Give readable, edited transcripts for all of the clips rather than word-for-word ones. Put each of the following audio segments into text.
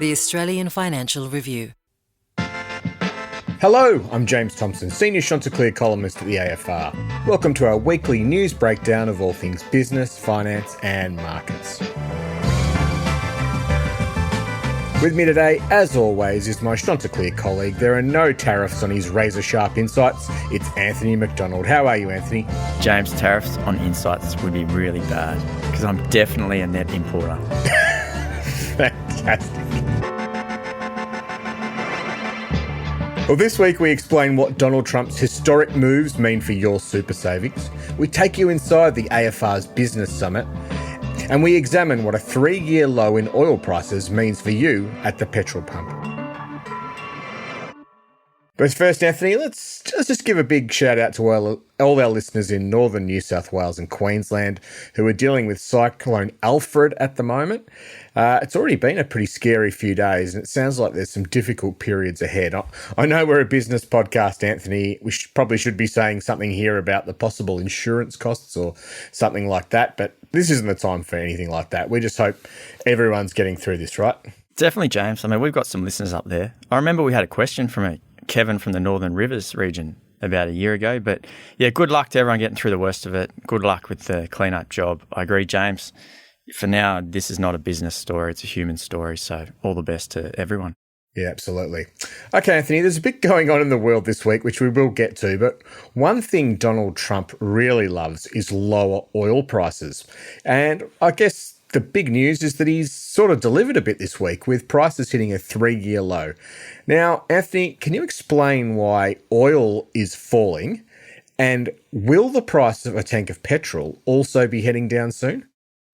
The Australian Financial Review. Hello, I'm James Thompson, Senior Chanticleer columnist at the AFR. Welcome to our weekly news breakdown of all things business, finance and markets. With me today, as always, is my Chanticleer colleague. There are no tariffs on his razor-sharp insights. It's Anthony McDonald. How are you, Anthony? James, tariffs on insights would be really bad because I'm definitely a net importer. Fantastic. Well, this week we explain what Donald Trump's historic moves mean for your super savings. We take you inside the AFR's Business Summit, and we examine what a 3-year low in oil prices means for you at the petrol pump. But first, Anthony, let's just give a big shout out to all our listeners in northern New South Wales and Queensland who are dealing with Cyclone Alfred at the moment. It's already been a pretty scary few days, and it sounds like there's some difficult periods ahead. I know we're a business podcast, Anthony. We probably should be saying something here about the possible insurance costs or something like that, but this isn't the time for anything like that. We just hope everyone's getting through this, right? Definitely, James. I mean, we've got some listeners up there. I remember we had a question from Kevin from the Northern Rivers region about a year ago. But yeah, good luck to everyone getting through the worst of it. Good luck with the cleanup job. I agree, James. For now, this is not a business story. It's a human story. So all the best to everyone. Yeah, absolutely. Okay, Anthony, there's a bit going on in the world this week, which we will get to. But one thing Donald Trump really loves is lower oil prices. And I guess the big news is that he's sort of delivered a bit this week with prices hitting a 3-year low. Now, Anthony, can you explain why oil is falling? And will the price of a tank of petrol also be heading down soon?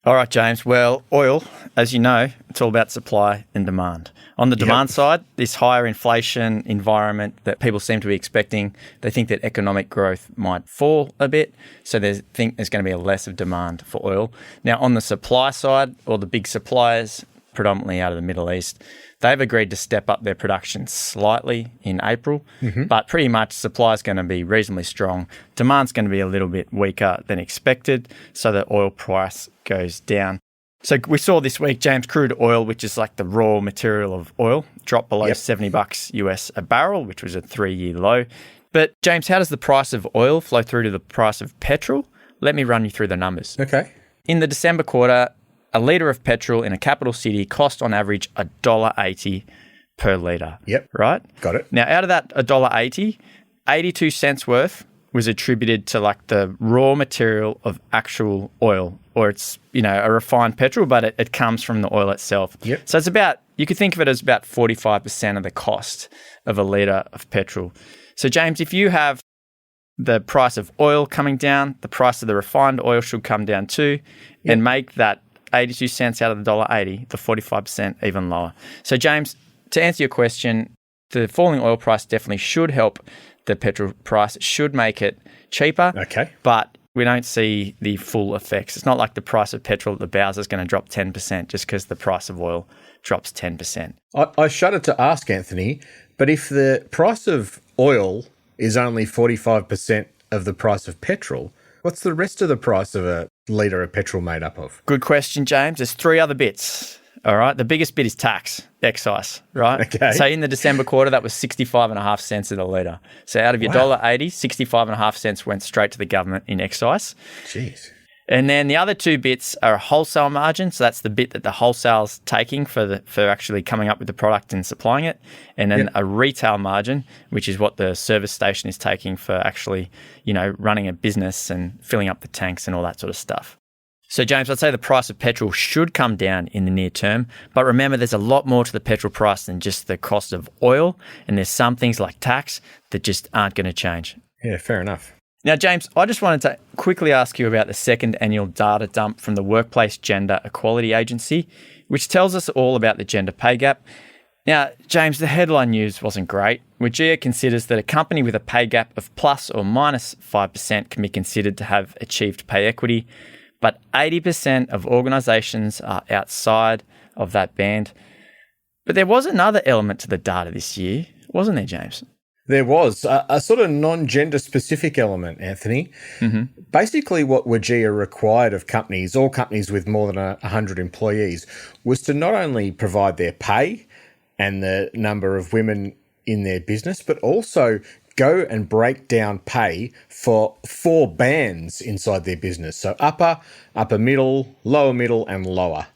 All right, James. Well, oil, as you know, it's all about supply and demand. On the demand side, this higher inflation environment that people seem to be expecting, they think that economic growth might fall a bit, so they think there's going to be a less of demand for oil. Now, on the supply side, or the big suppliers, predominantly out of the Middle East, they've agreed to step up their production slightly in April, but pretty much supply is going to be reasonably strong. Demand's going to be a little bit weaker than expected, so the oil price goes down. So we saw this week, James, crude oil, which is like the raw material of oil, dropped below $70 US a barrel, which was a 3-year low. But James, how does the price of oil flow through to the price of petrol? Let me run you through the numbers. Okay. In the December quarter, a litre of petrol in a capital city cost on average $1.80 per litre. Yep. Right? Got it. Now, out of that $1.80, 82 cents worth was attributed to like the raw material of actual oil, or it's, a refined petrol, but it comes from the oil itself. Yep. So it's about, you could think of it as about 45% of the cost of a litre of petrol. So James, if you have the price of oil coming down, the price of the refined oil should come down too, and make that 82 cents out of the $1.80, the 45% even lower. So James, to answer your question, the falling oil price definitely should help the petrol price. It should make it cheaper. Okay. But we don't see the full effects. It's not like the price of petrol at the bows is going to drop 10% just because the price of oil drops 10%. I shudder to ask, Anthony, but if the price of oil is only 45% of the price of petrol, what's the rest of the price of a litre of petrol made up of? Good question, James. There's 3 other bits. All right. The biggest bit is tax, excise, right? Okay. So in the December quarter, that was 65.5 cents a litre. So out of your $1.80, 65.5 cents went straight to the government in excise. Jeez. And then the other 2 bits are a wholesale margin. So that's the bit that the wholesale's taking for actually coming up with the product and supplying it. And then a retail margin, which is what the service station is taking for actually, running a business and filling up the tanks and all that sort of stuff. So, James, I'd say the price of petrol should come down in the near term. But remember, there's a lot more to the petrol price than just the cost of oil. And there's some things like tax that just aren't going to change. Yeah, fair enough. Now, James, I just wanted to quickly ask you about the second annual data dump from the Workplace Gender Equality Agency, which tells us all about the gender pay gap. Now, James, the headline news wasn't great. WGEA considers that a company with a pay gap of plus or minus 5% can be considered to have achieved pay equity, but 80% of organisations are outside of that band. But there was another element to the data this year, wasn't there, James? There was a sort of non-gender specific element, Anthony. Basically what WGEA required of companies, all companies with more than 100 employees, was to not only provide their pay, and the number of women in their business, but also go and break down pay for 4 bands inside their business. So upper middle, and lower,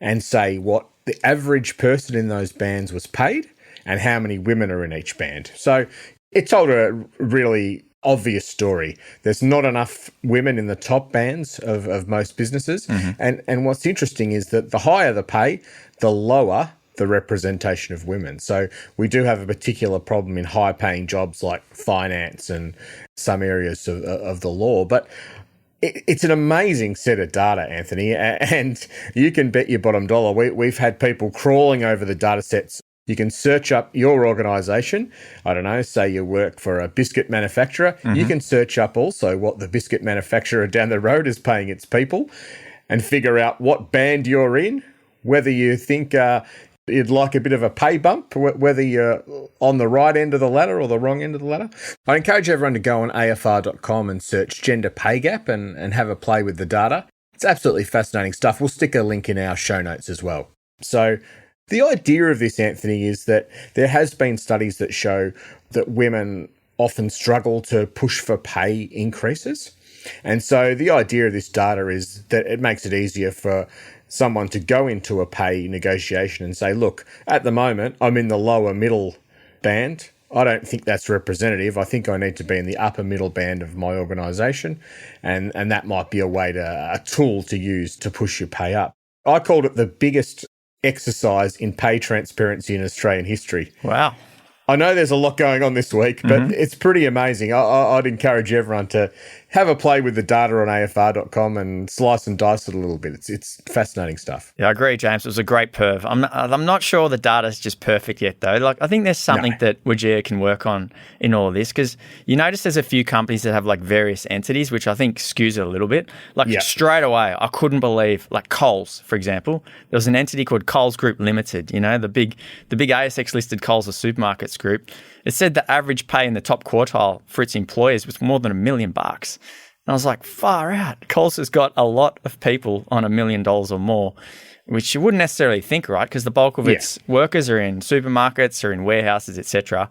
and say what the average person in those bands was paid and how many women are in each band. So it told a really obvious story. There's not enough women in the top bands of most businesses. And what's interesting is that the higher the pay, the lower the representation of women. So we do have a particular problem in high paying jobs like finance and some areas of the law. But it's an amazing set of data, Anthony, and you can bet your bottom dollar. We've had people crawling over the data sets. You can search up your organisation. I don't know, say you work for a biscuit manufacturer. You can search up also what the biscuit manufacturer down the road is paying its people and figure out what band you're in, whether you think you'd like a bit of a pay bump, whether you're on the right end of the ladder or the wrong end of the ladder. I encourage everyone to go on afr.com and search gender pay gap and have a play with the data. It's absolutely fascinating stuff. We'll stick a link in our show notes as well. So the idea of this, Anthony, is that there has been studies that show that women often struggle to push for pay increases. And so the idea of this data is that it makes it easier for someone to go into a pay negotiation and say, look, at the moment, I'm in the lower middle band. I don't think that's representative. I think I need to be in the upper middle band of my organisation. And that might be a tool to use to push your pay up. I called it the biggest exercise in pay transparency in Australian history. Wow. I know there's a lot going on this week, but it's pretty amazing. I'd encourage everyone to have a play with the data on afr.com and slice and dice it a little bit. It's fascinating stuff. Yeah, I agree, James. It was a great perv. I'm not sure the data's just perfect yet, though. Like, I think there's something that Wajir can work on in all of this, because you notice there's a few companies that have like various entities, which I think skews it a little bit. Like straight away, I couldn't believe, like Coles, for example, there was an entity called Coles Group Limited. You know, the big ASX listed Coles Supermarkets Group. It said the average pay in the top quartile for its employees was more than $1 million. And I was like, far out. Coles has got a lot of people on $1 million or more, which you wouldn't necessarily think, right? Because the bulk of its workers are in supermarkets or in warehouses, etc.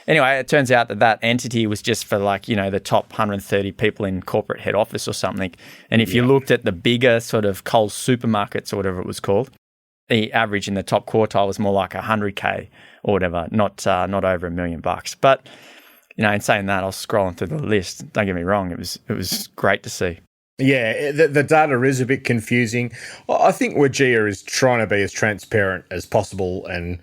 Anyway, it turns out that entity was just for like, you know, the top 130 people in corporate head office or something. And if you looked at the bigger sort of Coles supermarkets or whatever it was called, the average in the top quartile was more like 100K or whatever, not over $1 million. But you know, in saying that, I was scrolling through the list. Don't get me wrong; it was great to see. Yeah, the data is a bit confusing. I think Wajir is trying to be as transparent as possible, and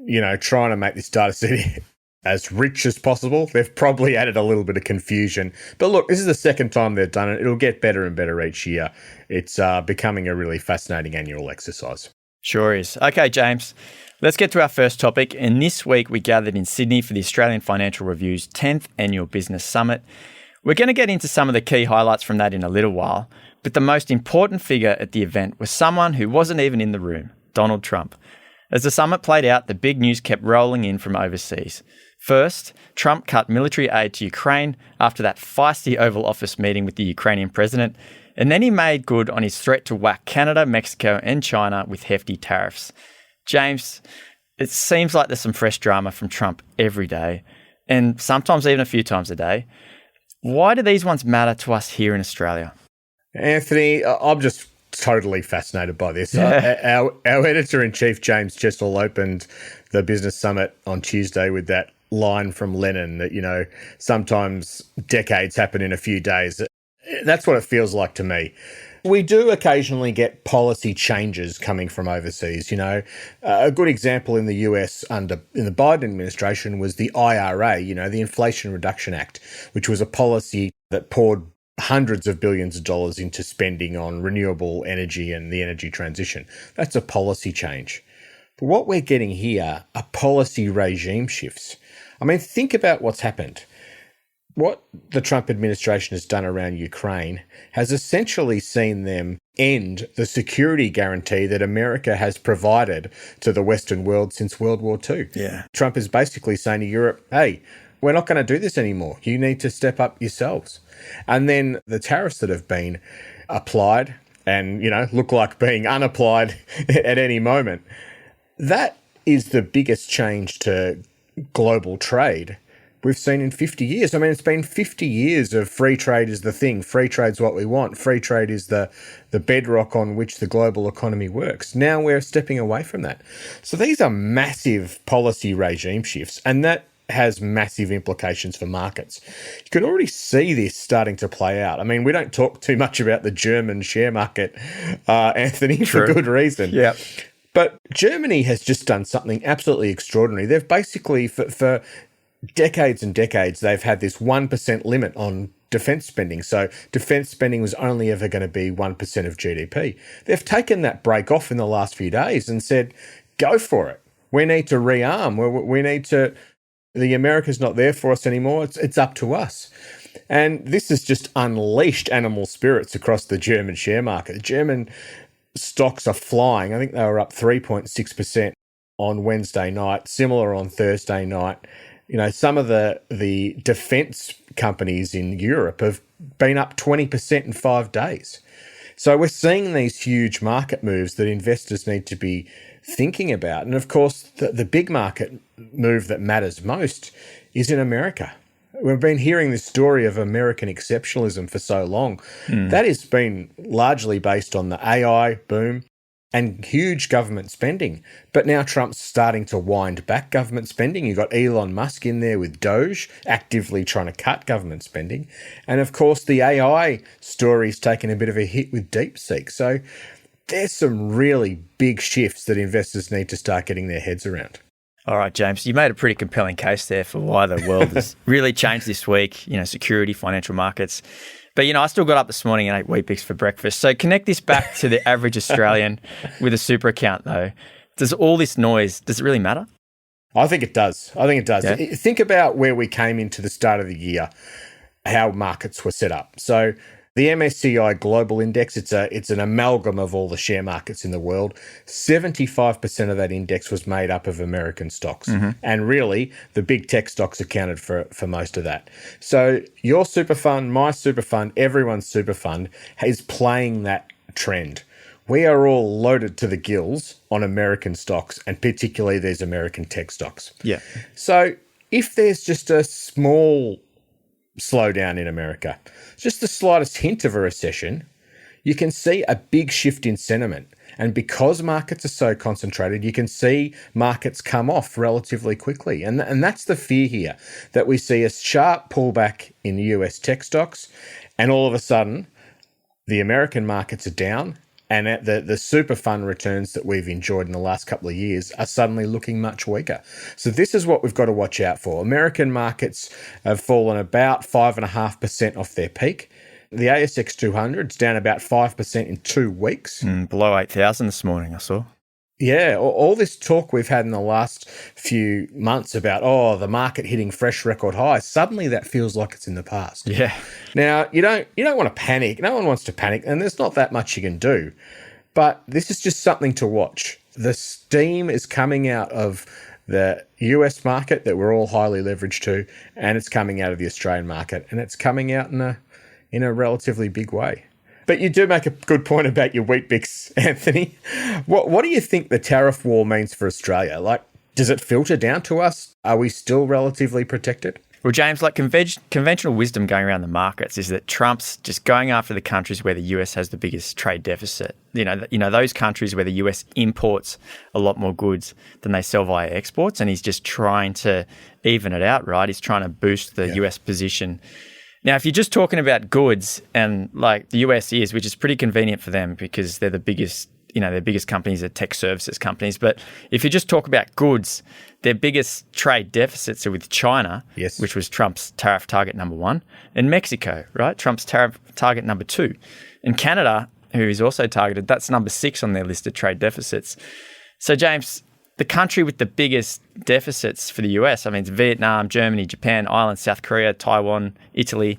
you know, trying to make this data set as rich as possible. They've probably added a little bit of confusion, but look, this is the second time they've done it. It'll get better and better each year. It's becoming a really fascinating annual exercise. Sure is. Okay, James, let's get to our first topic. And this week we gathered in Sydney for the Australian Financial Review's 10th Annual Business Summit. We're going to get into some of the key highlights from that in a little while, but the most important figure at the event was someone who wasn't even in the room, Donald Trump. As the summit played out, the big news kept rolling in from overseas. First, Trump cut military aid to Ukraine after that feisty Oval Office meeting with the Ukrainian president. And then he made good on his threat to whack Canada, Mexico and China with hefty tariffs. James, it seems like there's some fresh drama from Trump every day, and sometimes even a few times a day. Why do these ones matter to us here in Australia? Anthony, I'm just totally fascinated by this. Our editor-in-chief, James Chestle, opened the Business Summit on Tuesday with that line from Lenin that, you know, sometimes decades happen in a few days. That's what it feels like to me. We do occasionally get policy changes coming from overseas. You know, a good example in the US in the Biden administration was the IRA, you know, the Inflation Reduction Act, which was a policy that poured hundreds of billions of dollars into spending on renewable energy and the energy transition. That's a policy change. But what we're getting here are policy regime shifts. I mean, think about what's happened. What the Trump administration has done around Ukraine has essentially seen them end the security guarantee that America has provided to the Western world since World War II. Yeah. Trump is basically saying to Europe, hey, we're not going to do this anymore. You need to step up yourselves. And then the tariffs that have been applied and, you know, look like being unapplied at any moment, that is the biggest change to global trade we've seen in 50 years. I mean, it's been 50 years of free trade is the thing. Free trade's what we want. Free trade is the bedrock on which the global economy works. Now we're stepping away from that. So these are massive policy regime shifts, and that has massive implications for markets. You can already see this starting to play out. I mean, we don't talk too much about the German share market, Anthony, for good reason. Yeah. But Germany has just done something absolutely extraordinary. They've basically, for decades and decades, they've had this 1% limit on defence spending. So defence spending was only ever going to be 1% of GDP. They've taken that break off in the last few days and said, go for it. We need to rearm. We need to... The America's not there for us anymore. It's up to us. And this has just unleashed animal spirits across the German share market. The German stocks are flying. I think they were up 3.6% on Wednesday night, similar on Thursday night. You know, some of the defence companies in Europe have been up 20% in 5 days. So we're seeing these huge market moves that investors need to be thinking about. And of course, the big market move that matters most is in America. We've been hearing this story of American exceptionalism for so long. That has been largely based on the AI boom and huge government spending. But now Trump's starting to wind back government spending. You've got Elon Musk in there with Doge, actively trying to cut government spending. And of course, the AI story's taken a bit of a hit with DeepSeek. So there's some really big shifts that investors need to start getting their heads around. All right, James, you made a pretty compelling case there for why the world has really changed this week, security, financial markets. But, I still got up this morning and ate Weet-Bix for breakfast. So connect this back to the average Australian with a super account, though. Does all this noise, does it really matter? I think it does. Yeah. Think about where we came into the start of the year, how markets were set up. So the MSCI Global Index, it's an amalgam of all the share markets in the world. 75% of that index was made up of American stocks. And really, the big tech stocks accounted for most of that. So your super fund, my super fund, everyone's super fund is playing that trend. We are all loaded to the gills on American stocks, and particularly these American tech stocks. Yeah. So if there's just a small slowdown in America, just the slightest hint of a recession, you can see a big shift in sentiment. And because markets are so concentrated, you can see markets come off relatively quickly. And that's the fear here, that we see a sharp pullback in the US tech stocks, and all of a sudden, the American markets are down, and the super fund returns that we've enjoyed in the last couple of years are suddenly looking much weaker. So this is what we've got to watch out for. American markets have fallen about 5.5% off their peak. The ASX 200 is down about 5% in 2 weeks. Below 8,000 this morning, I saw. Yeah, all this talk we've had in the last few months about, the market hitting fresh record highs, suddenly that feels like it's in the past. Yeah. Now, you don't want to panic. No one wants to panic, and there's not that much you can do. But this is just something to watch. The steam is coming out of the US market that we're all highly leveraged to, and it's coming out of the Australian market, and it's coming out in a relatively big way. But you do make a good point about your Weet-Bix, Anthony. What do you think the tariff war means for Australia? Like, does it filter down to us? Are we still relatively protected? Well, James, like conventional wisdom going around the markets is that Trump's just going after the countries where the US has the biggest trade deficit. Those countries where the US imports a lot more goods than they sell via exports, and he's just trying to even it out, right? He's trying to boost the US position. Now, if you're just talking about goods, and like the US is, which is pretty convenient for them because they're the biggest, their biggest companies are tech services companies. But if you just talk about goods, their biggest trade deficits are with China, yes, which was Trump's tariff target number 1, and Mexico, right? Trump's tariff target number 2. And Canada, who is also targeted, that's number 6 on their list of trade deficits. So, James, the country with the biggest deficits for the US, it's Vietnam, Germany, Japan, Ireland, South Korea, Taiwan, Italy.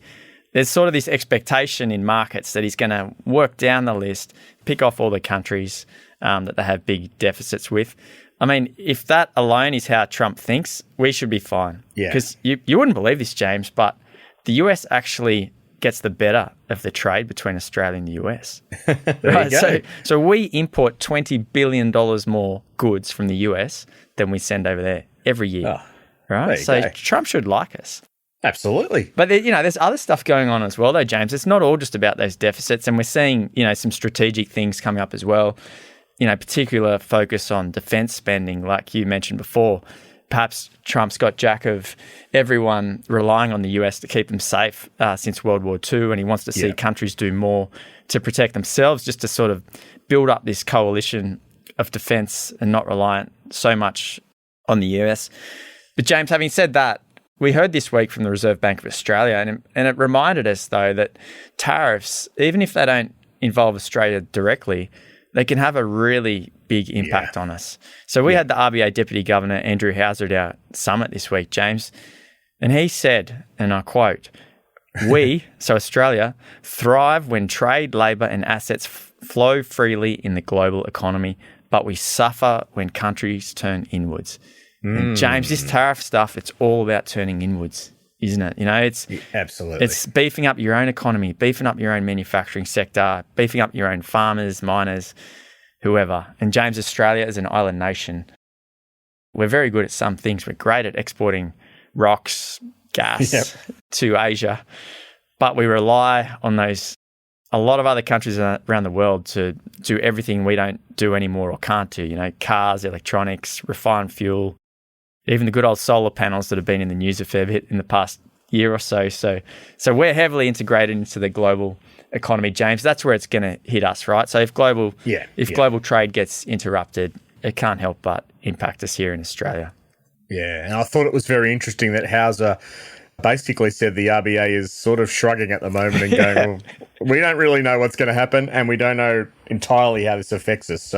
There's sort of this expectation in markets that he's going to work down the list, pick off all the countries that they have big deficits with. If that alone is how Trump thinks, we should be fine. Yeah. Because you wouldn't believe this, James, but the US actually gets the better of the trade between Australia and the US. There you go. So we import $20 billion more goods from the US than we send over there every year. Right? So Trump should like us. Absolutely. But, there's other stuff going on as well, though, James. It's not all just about those deficits. And we're seeing, some strategic things coming up as well. Particular focus on defense spending, like you mentioned before. Perhaps Trump's got jack of everyone relying on the US to keep them safe since World War II, and he wants to see countries do more to protect themselves, just to sort of build up this coalition of defense and not reliant so much on the US. But James, having said that, we heard this week from the Reserve Bank of Australia, and it reminded us, though, that tariffs, even if they don't involve Australia directly, they can have a really big impact on us. So we had the RBA Deputy Governor, Andrew Hauser, at our summit this week, James, and he said, and I quote, "We, so Australia, thrive when trade, labour and assets flow freely in the global economy, but we suffer when countries turn inwards." And James, this tariff stuff, it's all about turning inwards, isn't it? Absolutely. It's beefing up your own economy, beefing up your own manufacturing sector, beefing up your own farmers, miners, whoever. And James, Australia is an island nation. We're very good at some things. We're great at exporting rocks, gas to Asia, but we rely on a lot of other countries around the world to do everything we don't do anymore or can't do. Cars, electronics, refined fuel, even the good old solar panels that have been in the news a fair bit in the past year or so. So we're heavily integrated into the global economy, James. That's where it's going to hit us, right? So if global trade gets interrupted, it can't help but impact us here in Australia. Yeah, and I thought it was very interesting that Hauser basically said the RBA is sort of shrugging at the moment and going, well, we don't really know what's going to happen and we don't know entirely how this affects us.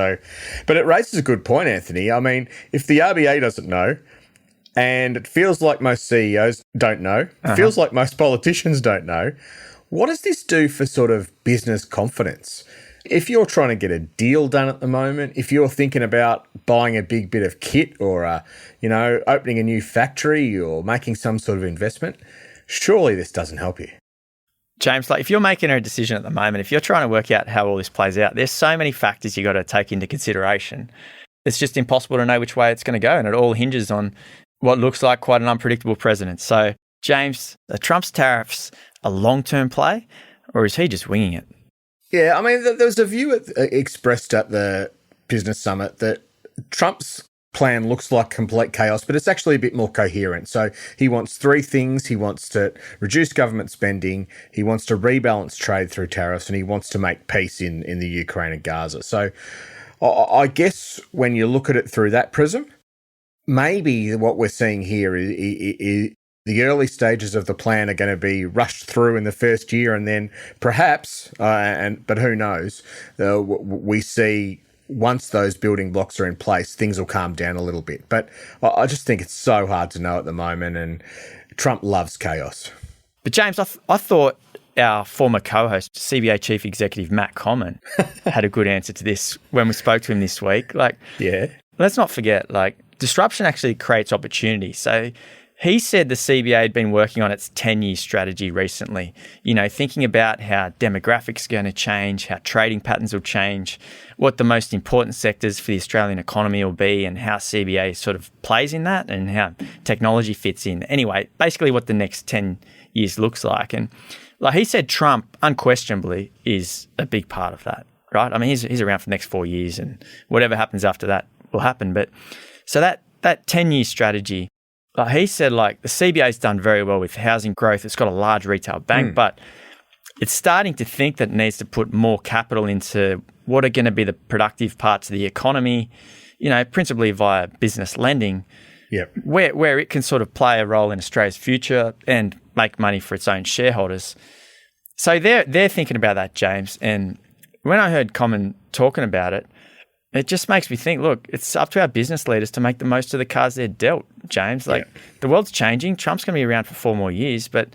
But it raises a good point, Anthony. I mean, if the RBA doesn't know, and it feels like most CEOs don't know, it feels like most politicians don't know, what does this do for sort of business confidence? If you're trying to get a deal done at the moment, if you're thinking about buying a big bit of kit or, opening a new factory or making some sort of investment, surely this doesn't help you. James, if you're making a decision at the moment, if you're trying to work out how all this plays out, there's so many factors you got to take into consideration. It's just impossible to know which way it's going to go, and it all hinges on what looks like quite an unpredictable president. So, James, are Trump's tariffs a long-term play, or is he just winging it? Yeah, I mean, there was a view expressed at the business summit that Trump's plan looks like complete chaos, but it's actually a bit more coherent. So he wants three things. He wants to reduce government spending, he wants to rebalance trade through tariffs, and he wants to make peace in the Ukraine and Gaza. So I guess when you look at it through that prism, maybe what we're seeing here is the early stages of the plan are going to be rushed through in the first year, and then perhaps, but who knows, we see once those building blocks are in place, things will calm down a little bit. But I just think it's so hard to know at the moment, and Trump loves chaos. But James, I thought our former co-host, CBA Chief Executive Matt Common, had a good answer to this when we spoke to him this week. Let's not forget, disruption actually creates opportunity. So he said the CBA had been working on its 10-year strategy recently, thinking about how demographics are going to change, how trading patterns will change, what the most important sectors for the Australian economy will be, and how CBA sort of plays in that and how technology fits in. Anyway, basically what the next 10 years looks like. And he said, Trump unquestionably is a big part of that, right? I mean, he's around for the next 4 years, and whatever happens after that will happen. But so that 10-year strategy, he said, the CBA's done very well with housing growth. It's got a large retail bank, but it's starting to think that it needs to put more capital into what are going to be the productive parts of the economy, principally via business lending, where it can sort of play a role in Australia's future and make money for its own shareholders. So they're thinking about that, James. And when I heard Common talking about it, it just makes me think, look, it's up to our business leaders to make the most of the cards they're dealt, James. The world's changing. Trump's going to be around for 4 more years, but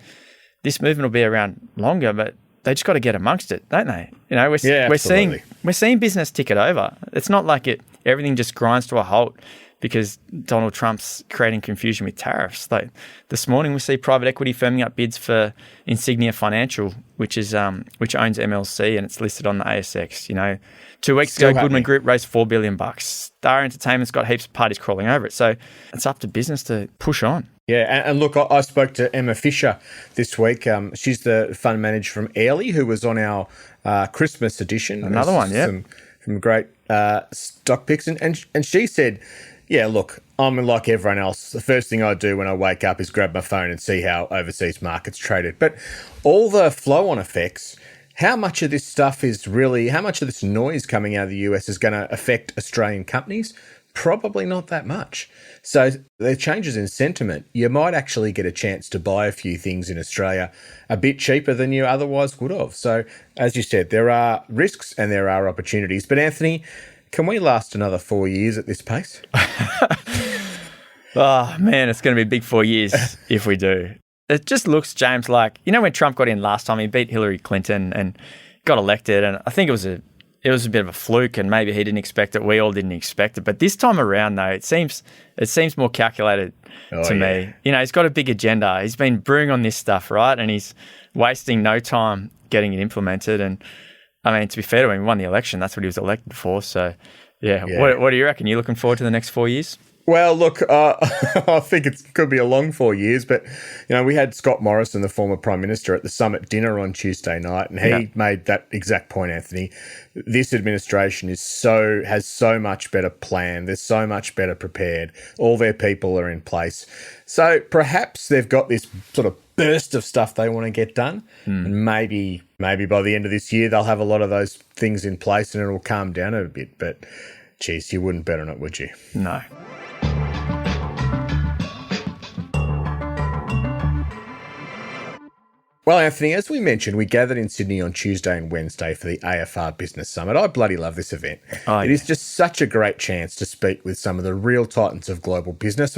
this movement will be around longer, but they just got to get amongst it, don't they? We're seeing business tick it over. It's not like everything just grinds to a halt because Donald Trump's creating confusion with tariffs. Like this morning, we see private equity firming up bids for Insignia Financial, which owns MLC and it's listed on the ASX. 2 weeks ago, Goodman Group raised $4 billion. Star Entertainment's got heaps of parties crawling over it. So it's up to business to push on. Yeah, and look, I spoke to Emma Fisher this week. She's the fund manager from Airlie, who was on our Christmas edition. Another one, yeah. Some great stock picks. And she said, yeah, look, I'm like everyone else. The first thing I do when I wake up is grab my phone and see how overseas markets traded. But all the flow-on effects, how much of this noise coming out of the US is going to affect Australian companies? Probably not that much. So the changes in sentiment, you might actually get a chance to buy a few things in Australia a bit cheaper than you otherwise would have. So as you said, there are risks and there are opportunities. But Anthony, can we last another 4 years at this pace? Oh, man, it's going to be a big 4 years if we do. It just looks, James, like, when Trump got in last time, he beat Hillary Clinton and got elected. And I think it was a bit of a fluke and maybe he didn't expect it. We all didn't expect it. But this time around, though, it seems more calculated to me. He's got a big agenda. He's been brewing on this stuff, right? And he's wasting no time getting it implemented. And, to be fair to him, he won the election. That's what he was elected for. So, yeah. What do you reckon? You looking forward to the next 4 years? Well, look, I think it could be a long 4 years, but, we had Scott Morrison, the former Prime Minister, at the summit dinner on Tuesday night, and he made that exact point, Anthony. This administration has so much better planned. They're so much better prepared. All their people are in place. So perhaps they've got this sort of burst of stuff they want to get done, and maybe by the end of this year, they'll have a lot of those things in place and it'll calm down a bit. But, geez, you wouldn't bet on it, would you? No. Well, Anthony, as we mentioned, we gathered in Sydney on Tuesday and Wednesday for the AFR Business Summit. I bloody love this event. It is just such a great chance to speak with some of the real titans of global business.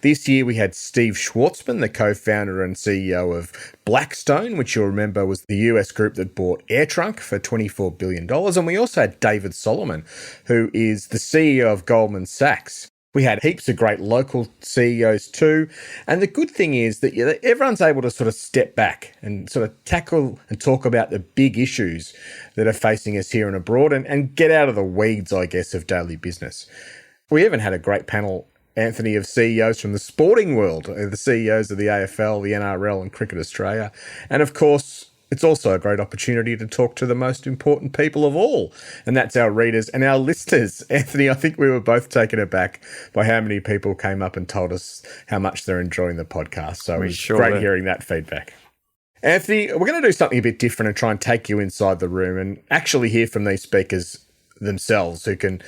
This year we had Steve Schwartzman, the co-founder and CEO of Blackstone, which you'll remember was the US group that bought AirTrunk for $24 billion. And we also had David Solomon, who is the CEO of Goldman Sachs. We had heaps of great local CEOs too. And the good thing is that everyone's able to sort of step back and sort of tackle and talk about the big issues that are facing us here and abroad and get out of the weeds, I guess, of daily business. We even had a great panel, Anthony, of CEOs from the sporting world, the CEOs of the AFL, the NRL and Cricket Australia. And of course, it's also a great opportunity to talk to the most important people of all, and that's our readers and our listeners. Anthony, I think we were both taken aback by how many people came up and told us how much they're enjoying the podcast. So it was great hearing that feedback. Anthony, we're going to do something a bit different and try and take you inside the room and actually hear from these speakers themselves who can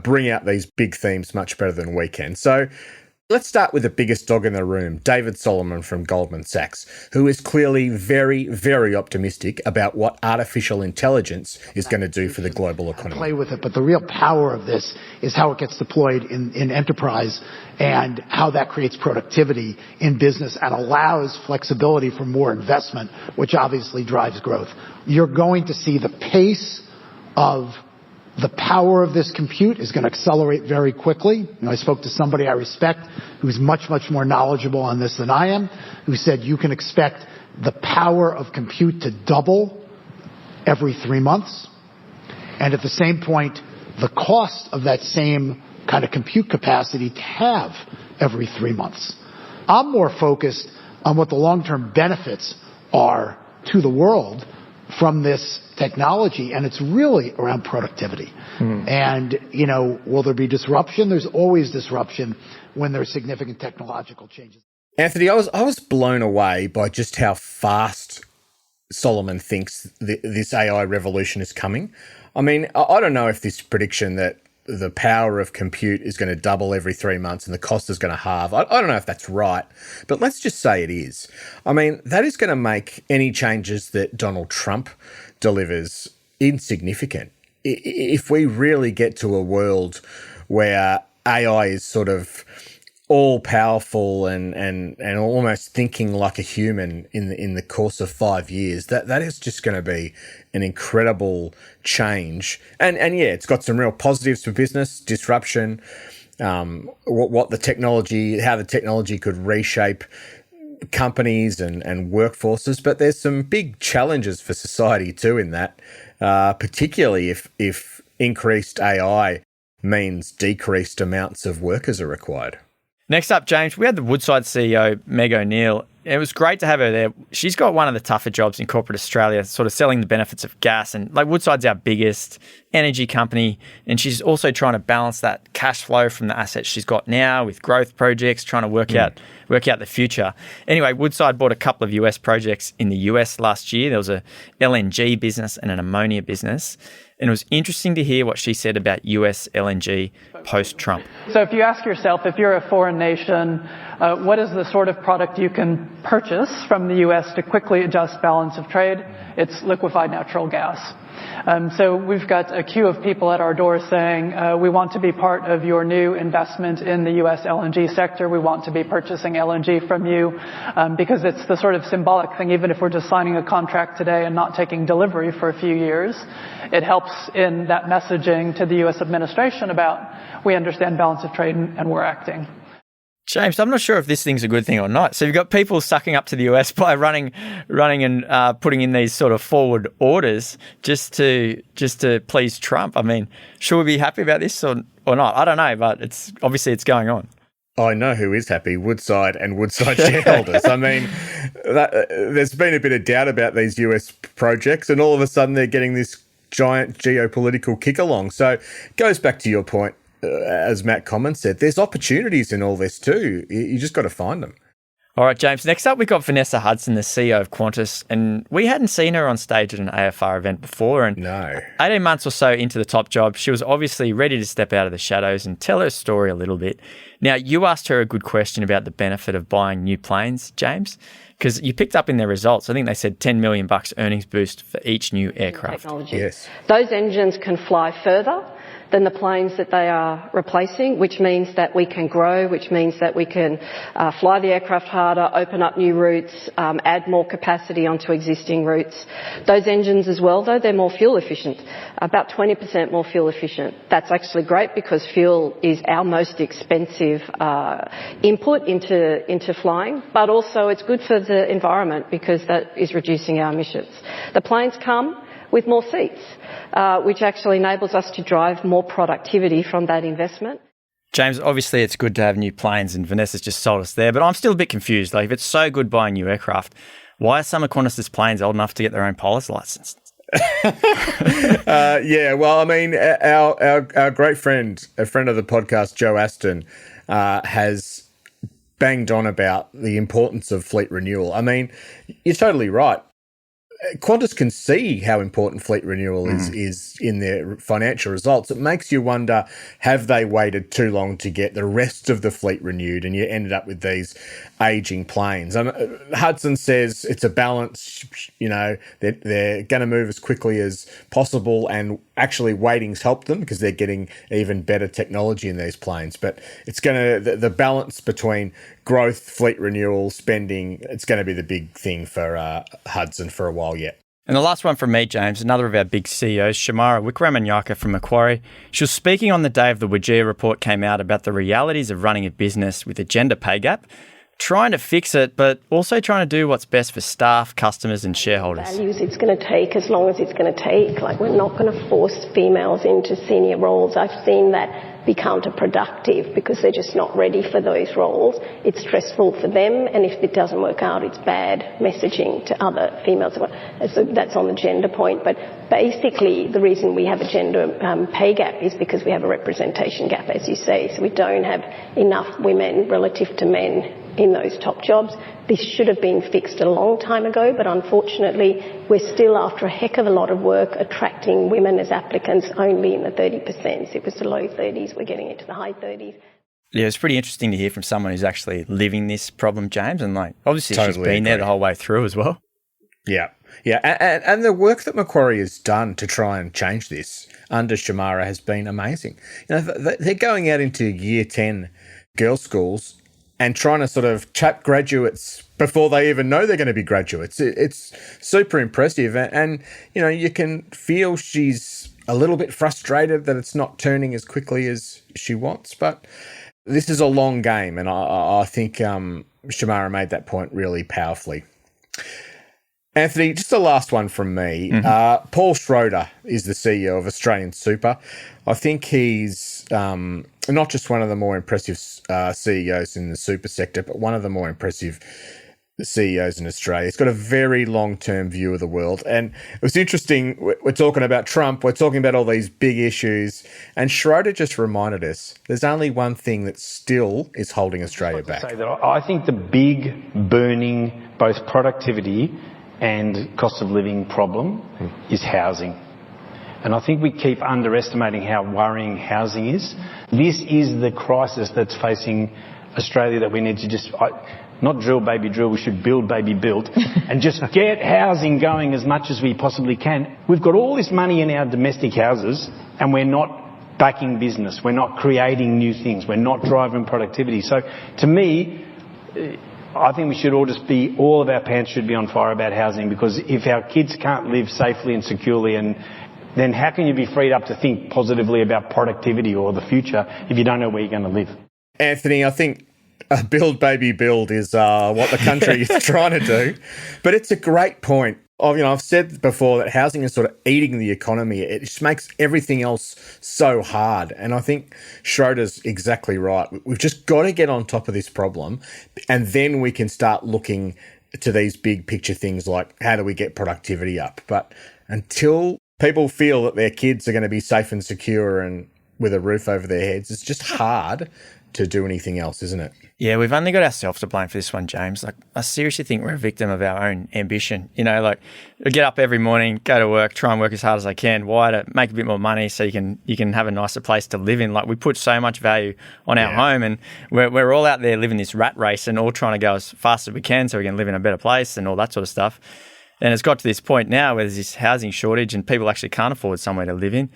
bring out these big themes much better than we can. So let's start with the biggest dog in the room, David Solomon from Goldman Sachs, who is clearly very, very optimistic about what artificial intelligence is going to do for the global economy. Play with it, but the real power of this is how it gets deployed in enterprise and how that creates productivity in business and allows flexibility for more investment, which obviously drives growth. You're going to see the pace of the power of this compute is going to accelerate very quickly. I spoke to somebody I respect who's much, much more knowledgeable on this than I am, who said you can expect the power of compute to double every 3 months. And at the same point, the cost of that same kind of compute capacity to have every 3 months. I'm more focused on what the long-term benefits are to the world from this technology, and it's really around productivity. And, will there be disruption? There's always disruption when there's significant technological changes. Anthony, I was blown away by just how fast Solomon thinks this AI revolution is coming. I don't know if this prediction that the power of compute is going to double every 3 months and the cost is going to halve, I don't know if that's right, but let's just say it is. That is going to make any changes that Donald Trump delivers insignificant. If we really get to a world where AI is sort of all powerful and almost thinking like a human in the course of 5 years, that is just going to be an incredible change. And yeah, it's got some real positives for business, disruption, what the technology, how the technology could reshape companies and workforces. But there's some big challenges for society too in that, particularly if increased AI means decreased amounts of workers are required. Next up, James, we had the Woodside CEO, Meg O'Neill. It was great to have her there. She's got one of the tougher jobs in corporate Australia, sort of selling the benefits of gas. And like Woodside's our biggest energy company. And she's also trying to balance that cash flow from the assets she's got now with growth projects, trying to work out the future. Anyway, Woodside bought a couple of US projects in the US last year. There was a LNG business and an ammonia business. And it was interesting to hear what she said about US LNG post-Trump. So if you ask yourself, if you're a foreign nation, what is the sort of product you can purchase from the US to quickly adjust balance of trade? It's liquefied natural gas. So we've got a queue of people at our door saying, we want to be part of your new investment in the US LNG sector. We want to be purchasing LNG from you, because it's the sort of symbolic thing. Even if we're just signing a contract today and not taking delivery for a few years, it helps in that messaging to the US administration about, we understand balance of trade and we're acting. James, I'm not sure if this thing's a good thing or not. So you've got people sucking up to the US by running and putting in these sort of forward orders just to please Trump. I mean, should we be happy about this or not? I don't know, but it's going on. I know who is happy, Woodside and Woodside shareholders. I mean, there's been a bit of doubt about these US projects, and all of a sudden they're getting this giant geopolitical kick along. So it goes back to your point. As Matt Commons said, there's opportunities in all this too. You just got to find them. All right, James. Next up, we've got Vanessa Hudson, the CEO of Qantas, and we hadn't seen her on stage at an AFR event before. And no. 18 months or so into the top job, she was obviously ready to step out of the shadows and tell her story a little bit. Now, you asked her a good question about the benefit of buying new planes, James, because you picked up in their results. I think they said $10 million earnings boost for each new aircraft. Technology. Yes. Those engines can fly further than the planes that they are replacing, which means that we can grow, which means that we can fly the aircraft harder, open up new routes, add more capacity onto existing routes. Those engines as well, though, they're more fuel efficient, about 20% more fuel efficient. That's actually great because fuel is our most expensive input into flying, but also it's good for the environment because that is reducing our emissions. The planes come with more seats, which actually enables us to drive more productivity from that investment. James, obviously it's good to have new planes, and Vanessa's just sold us there, but I'm still a bit confused. Like, if it's so good buying new aircraft, why are some of Qantas's planes old enough to get their own pilot's license? Yeah, well, I mean, our great friend, a friend of the podcast, Joe Aston, has banged on about the importance of fleet renewal. I mean, you're totally right. Qantas can see how important fleet renewal is in their financial results. It makes you wonder, have they waited too long to get the rest of the fleet renewed, and you ended up with these ageing planes? Hudson says it's a balance, you know, they're going to move as quickly as possible, and actually waiting's helped them because they're getting even better technology in these planes. But it's going to, the balance between growth, fleet renewal, spending, it's going to be the big thing for Hudson for a while yet. And the last one from me, James, another of our big CEOs, Shamara Wickramanyaka from Macquarie. She was speaking on the day of the Wajir report came out about the realities of running a business with a gender pay gap, trying to fix it, but also trying to do what's best for staff, customers and shareholders. Values it's going to take as long as it's going to take. Like, we're not going to force females into senior roles. I've seen that be counterproductive because they're just not ready for those roles. It's stressful for them, and if it doesn't work out, it's bad messaging to other females. So that's on the gender point. But basically, the reason we have a gender pay gap is because we have a representation gap, as you say. So we don't have enough women relative to men in those top jobs. This should have been fixed a long time ago, but unfortunately we're still, after a heck of a lot of work, attracting women as applicants only in the 30%. It was the low 30s, we're getting into the high 30s. Yeah, it's pretty interesting to hear from someone who's actually living this problem, James, and like obviously Totally she's been there the whole way through as well. Yeah. Yeah, and the work that Macquarie has done to try and change this under Shamara has been amazing. You know, they're going out into year 10 girls' schools and trying to sort of chat graduates before they even know they're going to be graduates. It's super impressive. And, you know, you can feel she's a little bit frustrated that it's not turning as quickly as she wants, but this is a long game, and I think Shamara made that point really powerfully. Anthony, just the last one from me. Paul Schroeder is the CEO of Australian Super. I think he's not just one of the more impressive CEOs in the super sector, but one of the more impressive CEOs in Australia. He's got a very long-term view of the world. And it was interesting, we're talking about Trump, we're talking about all these big issues, and Schroeder just reminded us there's only one thing that still is holding Australia back. I think the big burning, both productivity and cost of living problem is housing. And I think we keep underestimating how worrying housing is. This is the crisis that's facing Australia that we need to just... not drill, baby, drill. We should build, baby, build, and just get housing going as much as we possibly can. We've got all this money in our domestic houses, and we're not backing business. We're not creating new things. We're not driving productivity. So, to me, I think we should all of our pants should be on fire about housing, because if our kids can't live safely and securely, and then how can you be freed up to think positively about productivity or the future if you don't know where you're going to live? Anthony, I think build, baby, build is what the country is trying to do. But it's a great point. I've said before that housing is sort of eating the economy. It just makes everything else so hard. And I think Schroeder's exactly right. We've just got to get on top of this problem, and then we can start looking to these big picture things like how do we get productivity up. But until people feel that their kids are going to be safe and secure and with a roof over their heads, it's just hard to do anything else, isn't it? Yeah, we've only got ourselves to blame for this one, James. Like, I seriously think we're a victim of our own ambition. You know, like, I get up every morning, go to work, try and work as hard as I can. Why? To make a bit more money so you can have a nicer place to live in. Like, we put so much value on our home, and we're all out there living this rat race and all trying to go as fast as we can so we can live in a better place and all that sort of stuff. And it's got to this point now where there's this housing shortage and people actually can't afford somewhere to live in,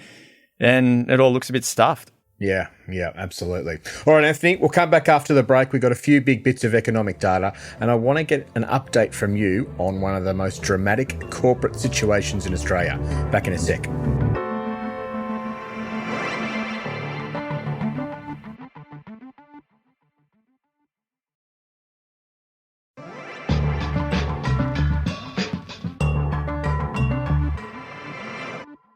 and it all looks a bit stuffed. Yeah, absolutely. All right, Anthony, we'll come back after the break. We've got a few big bits of economic data, and I want to get an update from you on one of the most dramatic corporate situations in Australia. Back in a sec.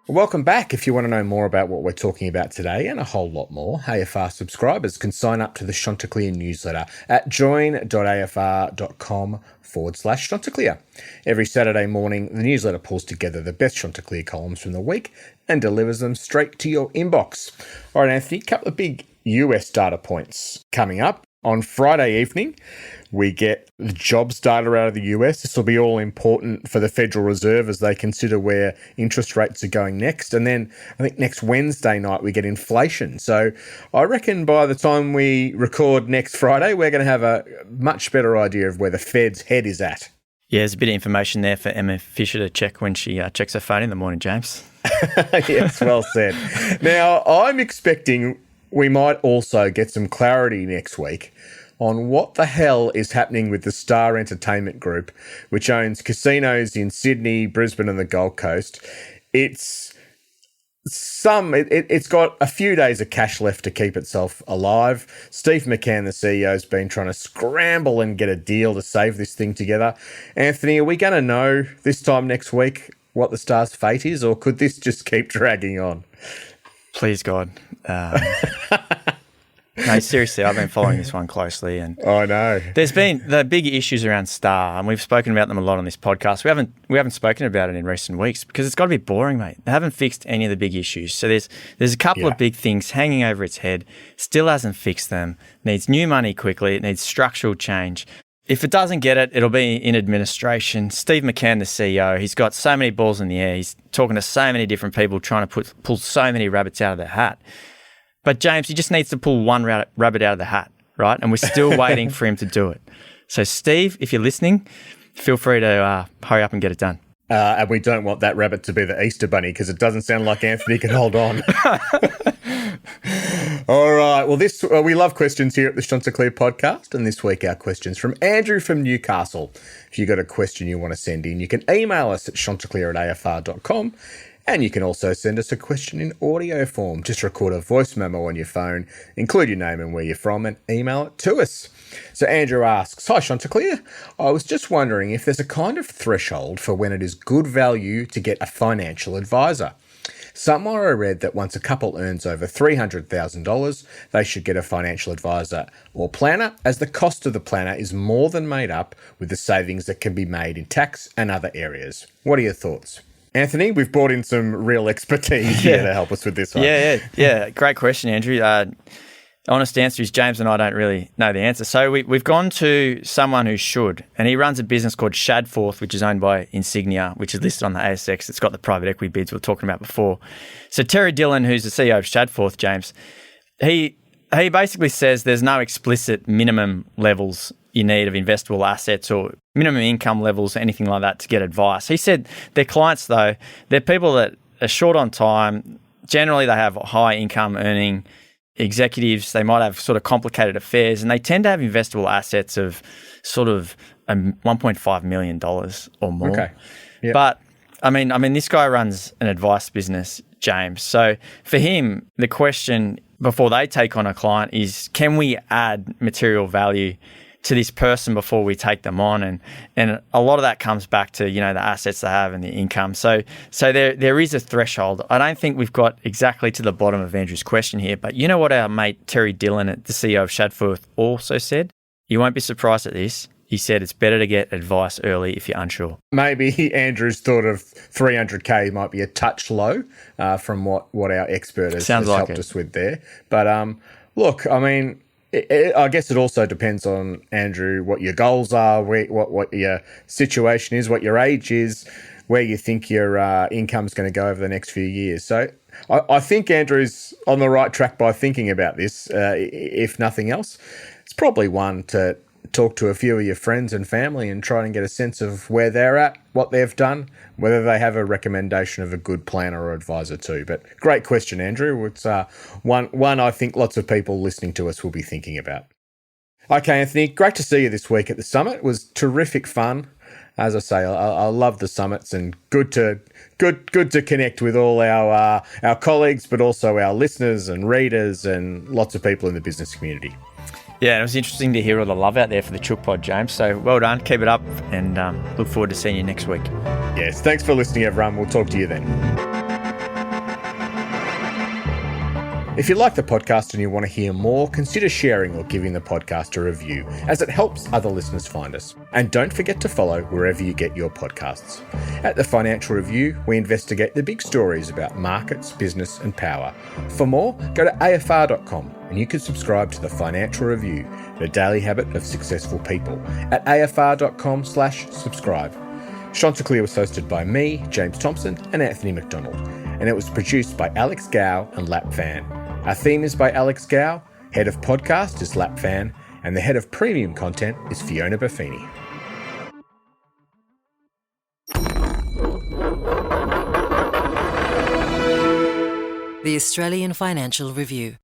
Welcome back. If you want to know more about what we're talking about today and a whole lot more, AFR subscribers can sign up to the Chanticleer newsletter at join.afr.com/Chanticleer. Every Saturday morning, the newsletter pulls together the best Chanticleer columns from the week and delivers them straight to your inbox. All right, Anthony, a couple of big US data points coming up. On Friday evening, we get the jobs data out of the US. This will be all important for the Federal Reserve as they consider where interest rates are going next. And then I think next Wednesday night we get inflation. So I reckon by the time we record next Friday, we're going to have a much better idea of where the Fed's head is at. Yeah, there's a bit of information there for Emma Fisher to check when she checks her phone in the morning, James. Yes, well said. Now, I'm expecting we might also get some clarity next week on what the hell is happening with the Star Entertainment Group, which owns casinos in Sydney, Brisbane and the Gold Coast. It's got a few days of cash left to keep itself alive. Steve McCann, the CEO, has been trying to scramble and get a deal to save this thing together. Anthony, are we going to know this time next week what the Star's fate is, or could this just keep dragging on? Please, God. No, seriously, I've been following this one closely, and I know there's been the big issues around Star, and we've spoken about them a lot on this podcast. We haven't spoken about it in recent weeks because it's got to be boring, mate. They haven't fixed any of the big issues. So there's a couple of big things hanging over its head. Still hasn't fixed them. Needs new money quickly. It needs structural change. If it doesn't get it, it'll be in administration. Steve McCann, the CEO, he's got so many balls in the air. He's talking to so many different people, trying to pull so many rabbits out of their hat. But James, he just needs to pull one rabbit out of the hat, right? And we're still waiting for him to do it. So Steve, if you're listening, feel free to hurry up and get it done. And we don't want that rabbit to be the Easter Bunny because it doesn't sound like Anthony can hold on. All right. Well, we love questions here at the Chanticleer podcast. And this week our question's from Andrew from Newcastle. If you've got a question you want to send in, you can email us at chanticleer@afr.com. And you can also send us a question in audio form. Just record a voice memo on your phone, include your name and where you're from, and email it to us. So Andrew asks, "Hi Chanticleer, I was just wondering if there's a kind of threshold for when it is good value to get a financial advisor. Somewhere I read that once a couple earns over $300,000, they should get a financial advisor or planner, as the cost of the planner is more than made up with the savings that can be made in tax and other areas. What are your thoughts?" Anthony, we've brought in some real expertise here to help us with this one. Yeah. Great question, Andrew. Honest answer is James and I don't really know the answer. So we've gone to someone who should, and he runs a business called Shadforth, which is owned by Insignia, which is listed on the ASX. It's got the private equity bids we were talking about before. So Terry Dillon, who's the CEO of Shadforth, James, he basically says there's no explicit minimum levels you need of investable assets or minimum income levels or anything like that to get advice. He said their clients, though, they're people that are short on time. Generally, they have high income earning executives. They might have sort of complicated affairs, and they tend to have investable assets of sort of $1.5 million or more. Okay. Yep. But I mean, this guy runs an advice business, James. So for him, the question before they take on a client is, can we add material value to this person before we take them on? And a lot of that comes back to, the assets they have and the income. So there is a threshold. I don't think we've got exactly to the bottom of Andrew's question here, but you know what our mate Terry Dillon, the CEO of Shadforth, also said? You won't be surprised at this. He said it's better to get advice early if you're unsure. Maybe Andrew's thought of 300K might be a touch low from what our expert has helped us with there. But look, I mean, I guess it also depends on, Andrew, what your goals are, what your situation is, what your age is, where you think your income's going to go over the next few years. So I think Andrew's on the right track by thinking about this, if nothing else. It's probably one to talk to a few of your friends and family and try and get a sense of where they're at, what they've done, whether they have a recommendation of a good planner or advisor too. But great question, Andrew. It's one I think lots of people listening to us will be thinking about. Okay, Anthony, great to see you this week at the summit. It was terrific fun. As I say, I love the summits, and good to connect with all our colleagues, but also our listeners and readers and lots of people in the business community. Yeah, it was interesting to hear all the love out there for the Chook Pod, James. So well done. Keep it up, and look forward to seeing you next week. Yes, thanks for listening, everyone. We'll talk to you then. If you like the podcast and you want to hear more, consider sharing or giving the podcast a review, as it helps other listeners find us. And don't forget to follow wherever you get your podcasts. At the Financial Review, we investigate the big stories about markets, business and power. For more, go to afr.com and you can subscribe to the Financial Review, the daily habit of successful people, at afr.com/subscribe. Chanticleer was hosted by me, James Thompson, and Anthony McDonald, and it was produced by Alex Gow and Lap Fan. Our theme is by Alex Gow, head of podcast is Lap Fan, and the head of premium content is Fiona Buffini. The Australian Financial Review.